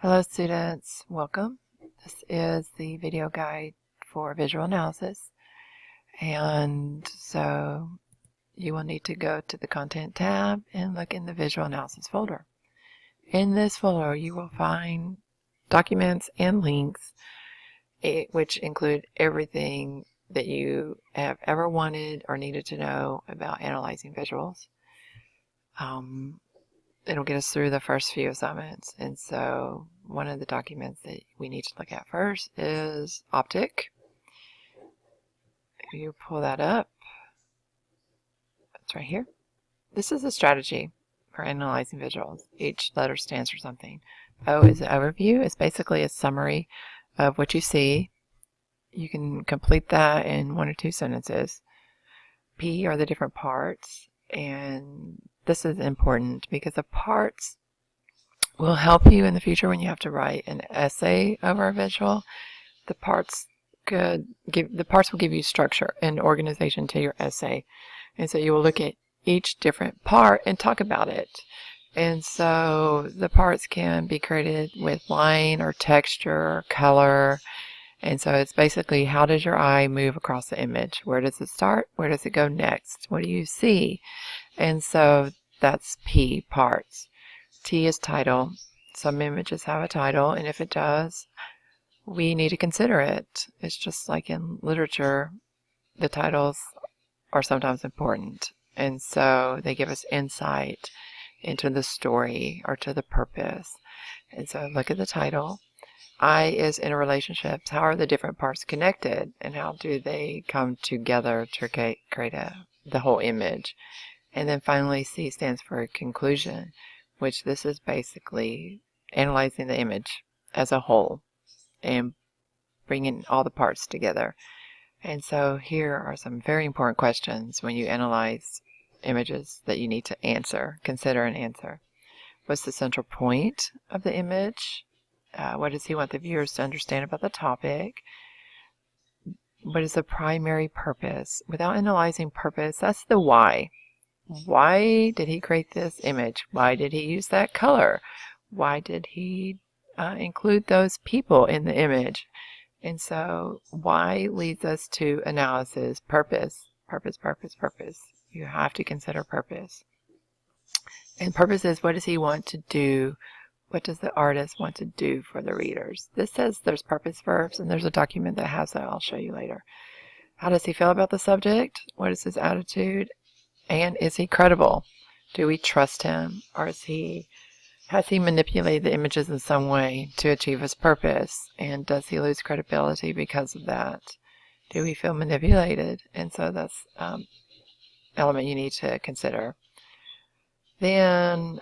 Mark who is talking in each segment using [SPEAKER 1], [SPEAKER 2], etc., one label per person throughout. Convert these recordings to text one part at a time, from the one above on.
[SPEAKER 1] Hello students, welcome. This is the video guide for visual analysis, and so you will need to go to the content tab and look in the visual analysis folder. In this folder you will find documents and links which include everything that you have ever wanted or needed to know about analyzing visuals. It'll get us through the first few assignments. And so one of the documents that we need to look at first is Optic. You pull that up. It's right here. This is a strategy for analyzing visuals. Each letter stands for something. O is an overview. It's basically a summary of what you see. You can complete that in 1 or 2 sentences. P are the different parts, and this is important because the parts will help you in the future when you have to write an essay over a visual. The parts will give you structure and organization to your essay, and so you will look at each different part and talk about it. And so the parts can be created with line or texture or color. And so it's basically, how does your eye move across the image? Where does it start? Where does it go next? What do you see? And so that's P, parts. T is title. Some images have a title, and if it does, we need to consider it. It's just like in literature, the titles are sometimes important. And so they give us insight into the story or to the purpose. And so look at the title. I is in relationships. How are the different parts connected, and how do they come together to create the whole image? And then finally, C stands for conclusion, which this is basically analyzing the image as a whole and bringing all the parts together. And so here are some very important questions when you analyze images that you need to consider and answer. What's the central point of the image? What does he want the viewers to understand about the topic? What is the primary purpose? Without analyzing purpose, that's the why. Why did he create this image? Why did he use that color? Why did he include those people in the image? And so why leads us to analysis. Purpose. You have to consider purpose. And purpose is, what does he want to do? What does the artist want to do for the readers? This says there's purpose verbs, and there's a document that has that I'll show you later. How does he feel about the subject? What is his attitude? And is he credible? Do we trust him? Or has he manipulated the images in some way to achieve his purpose? And does he lose credibility because of that? Do we feel manipulated? And so that's an element you need to consider. Then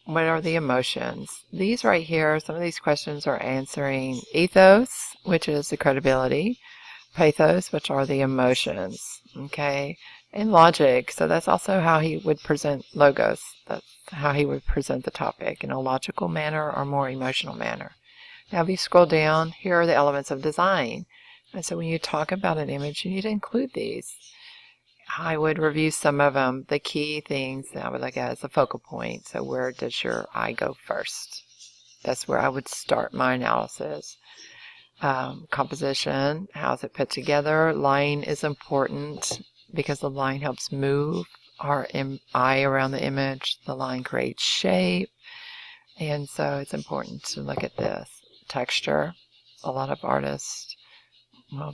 [SPEAKER 1] what are the emotions? These right here, some of these questions are answering ethos, which is the credibility, pathos, which are the emotions, okay, and logic. So that's also how he would present logos. That's how he would present the topic, in a logical manner or more emotional manner. Now if you scroll down, here are the elements of design. And so when you talk about an image, you need to include these. I would review some of them. The key things that I would look at is the focal point. So where does your eye go first? That's where I would start my analysis. Composition, how's it put together? Line is important because the line helps move our eye around the image. The line creates shape. And so it's important to look at this. Texture. A lot of artists,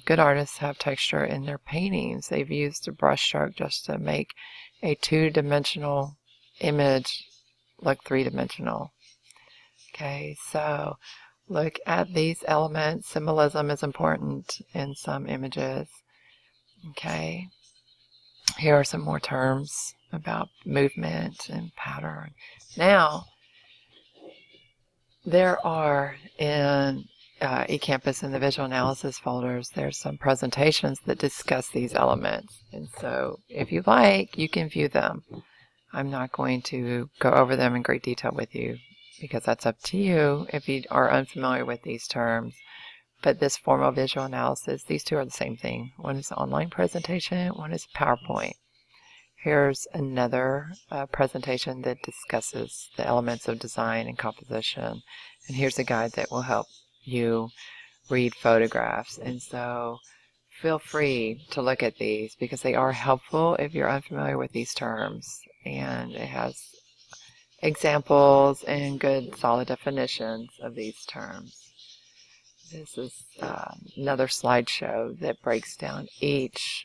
[SPEAKER 1] good artists have texture in their paintings. They've used a brush stroke just to make a 2-dimensional image look 3-dimensional. Okay, so look at these elements. Symbolism is important in some images. Okay, here are some more terms about movement and pattern. Now, there are in eCampus in the visual analysis folders, there's some presentations that discuss these elements. And so if you like, you can view them. I'm not going to go over them in great detail with you because that's up to you if you are unfamiliar with these terms. But this formal visual analysis, these two are the same thing. One is an online presentation, one is PowerPoint. Here's another presentation that discusses the elements of design and composition. And here's a guide that will help you read photographs. And so feel free to look at these because they are helpful if you're unfamiliar with these terms. And it has examples and good solid definitions of these terms. This is another slideshow that breaks down each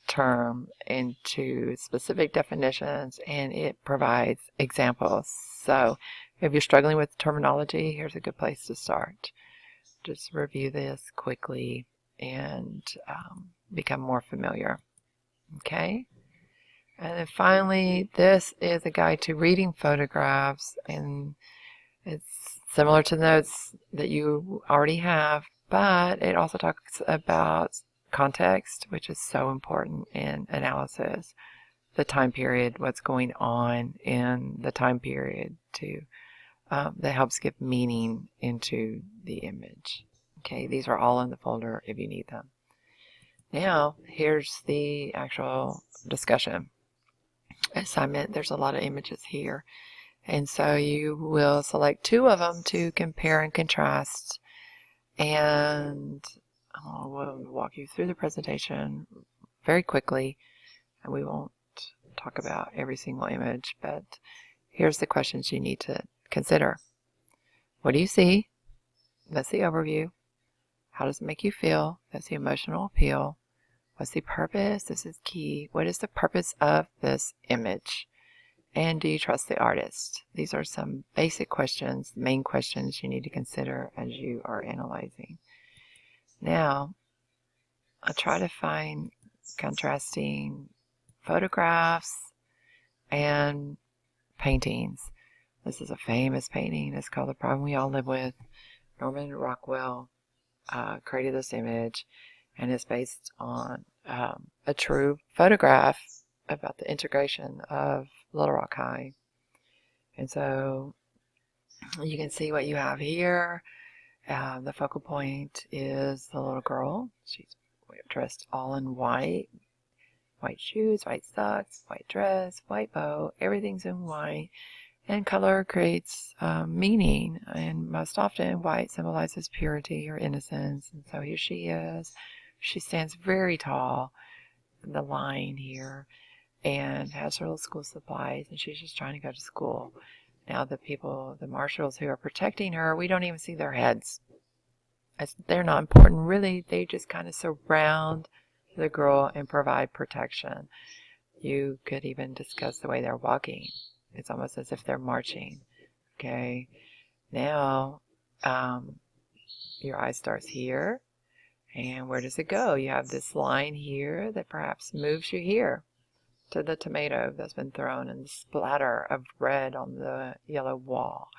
[SPEAKER 1] term into specific definitions, and it provides examples. So if you're struggling with terminology, here's a good place to start. Just review this quickly and become more familiar. Okay? And then finally, this is a guide to reading photographs, and it's similar to the notes that you already have, but it also talks about context, which is so important in analysis. The time period, what's going on in the time period that helps give meaning into the image. Okay, these are all in the folder if you need them. Now, here's the actual discussion assignment. There's a lot of images here. And so you will select 2 of them to compare and contrast. And we'll walk you through the presentation very quickly. And we won't talk about every single image, but here's the questions you need to consider. What do you see? That's the overview. How does it make you feel? That's the emotional appeal. What's the purpose? This is key. What is the purpose of this image? And do you trust the artist? These are some basic questions, main questions you need to consider as you are analyzing. Now, I'll try to find contrasting photographs and paintings. This is a famous painting. It's called The Problem We All Live With. Norman Rockwell created this image, and it's based on a true photograph about the integration of Little Rock High. And so you can see what you have here. The focal point is the little girl. She's dressed all in white. White shoes, white socks, white dress, white bow. Everything's in white. And color creates meaning. And most often white symbolizes purity or innocence. And so here she is. She stands very tall in the line here, and has her little school supplies, and she's just trying to go to school. Now the marshals who are protecting her, we don't even see their heads. They're not important really. They just kind of surround the girl and provide protection. You could even discuss the way they're walking. It's almost as if they're marching. Okay, now your eye starts here, and where does it go? You have this line here that perhaps moves you here to the tomato that's been thrown and the splatter of red on the yellow wall,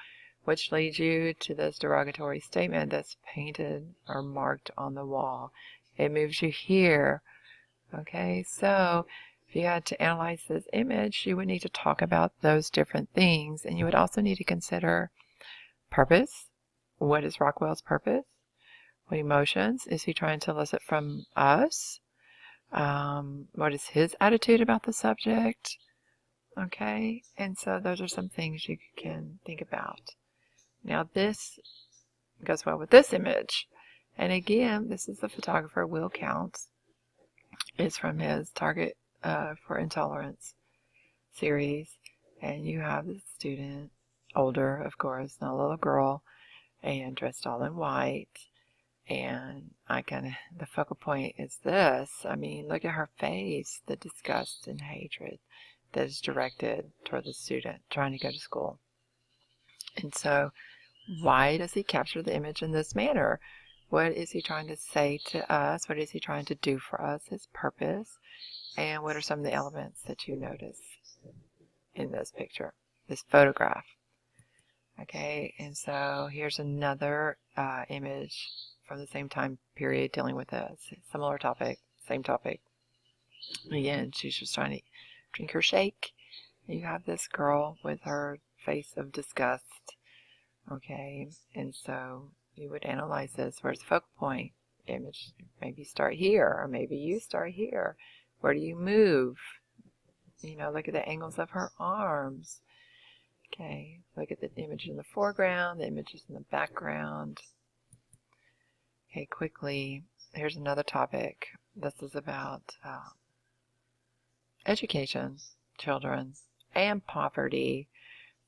[SPEAKER 1] which leads you to this derogatory statement that's painted or marked on the wall. It moves you here. Okay, so if you had to analyze this image, you would need to talk about those different things, and you would also need to consider purpose. What is Rockwell's purpose? What emotions is he trying to elicit from us? What is his attitude about the subject? Okay, and so those are some things you can think about. Now this goes well with this image. And again, this is the photographer Will Counts. It's from his Target for Intolerance series. And you have the student, older of course, not a little girl, and dressed all in white. And the focal point is this. I mean, look at her face, the disgust and hatred that is directed toward the student trying to go to school. And so, why does he capture the image in this manner? What is he trying to say to us? What is he trying to do for us? His purpose? And what are some of the elements that you notice in this picture, this photograph? Okay, and so here's another image from the same time period dealing with a similar topic, same topic. Again, she's just trying to drink her shake. You have this girl with her face of disgust. Okay, and so you would analyze this. Where's the focal point? Image, maybe start here, or maybe you start here. Where do you move? You know, look at the angles of her arms. Okay, look at the image in the foreground, the images in the background. Okay, quickly, here's another topic. This is about education, children, and poverty.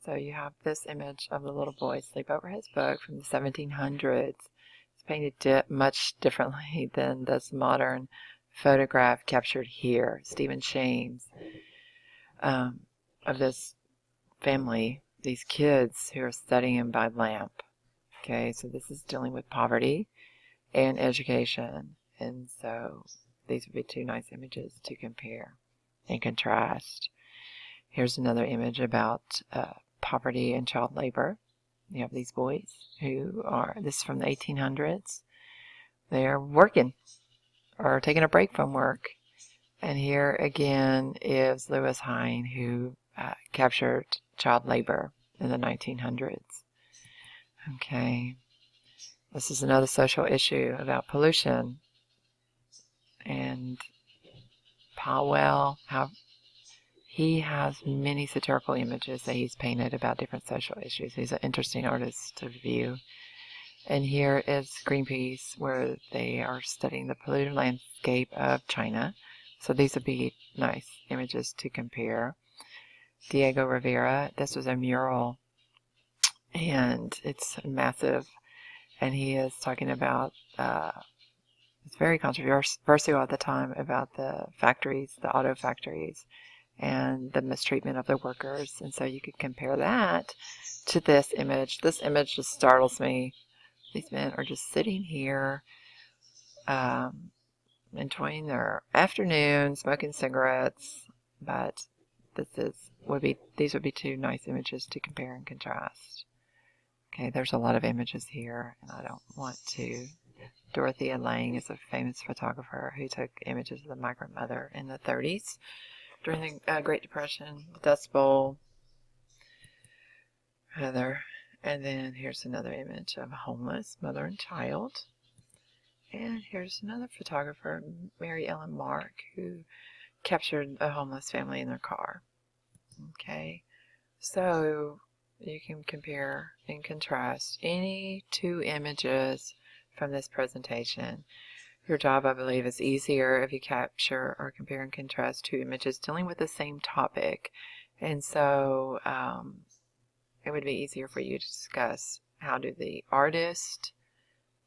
[SPEAKER 1] So you have this image of the little boy asleep over his book from the 1700s. It's painted much differently than this modern photograph captured here. Stephen Shames, of this family, these kids who are studying by lamp. Okay, so this is dealing with poverty and education. And so these would be two nice images to compare and contrast. Here's another image about poverty and child labor. You have these boys who are, this is from the 1800s. They're working or taking a break from work. And here again is Lewis Hine, who captured child labor in the 1900s. Okay. This is another social issue about pollution. And Powell, how he has many satirical images that he's painted about different social issues. He's an interesting artist to view. And here is Greenpeace, where they are studying the polluted landscape of China. So these would be nice images to compare. Diego Rivera, this was a mural, and it's massive. And he is talking about, it's very controversial at the time, about the factories, the auto factories, and the mistreatment of the workers. And so you could compare that to this image. This image just startles me. These men are just sitting here, enjoying their afternoon, smoking cigarettes. But these would be two nice images to compare and contrast. Okay, there's a lot of images here, and I don't want to. Dorothea Lange is a famous photographer who took images of the migrant mother in the 30s during the Great Depression, the Dust Bowl. And then here's another image of a homeless mother and child. And here's another photographer, Mary Ellen Mark, who captured a homeless family in their car. Okay, so you can compare and contrast any two images from this presentation. Your job, I believe, is easier if you capture or compare and contrast two images dealing with the same topic. And so it would be easier for you to discuss how do the artist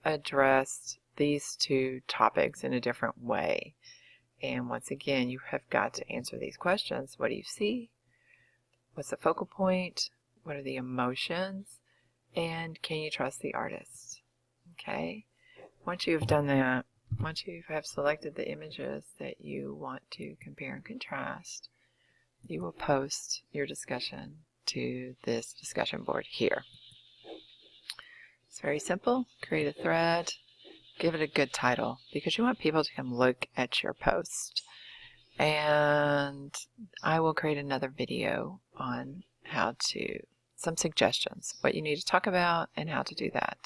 [SPEAKER 1] address these two topics in a different way. And once again, you have got to answer these questions. What do you see? What's the focal point? What are the emotions? And can you trust the artist? Okay. Once you've done that, once you have selected the images that you want to compare and contrast, you will post your discussion to this discussion board here. It's very simple. Create a thread. Give it a good title because you want people to come look at your post. And I will create another video on some suggestions, what you need to talk about and how to do that.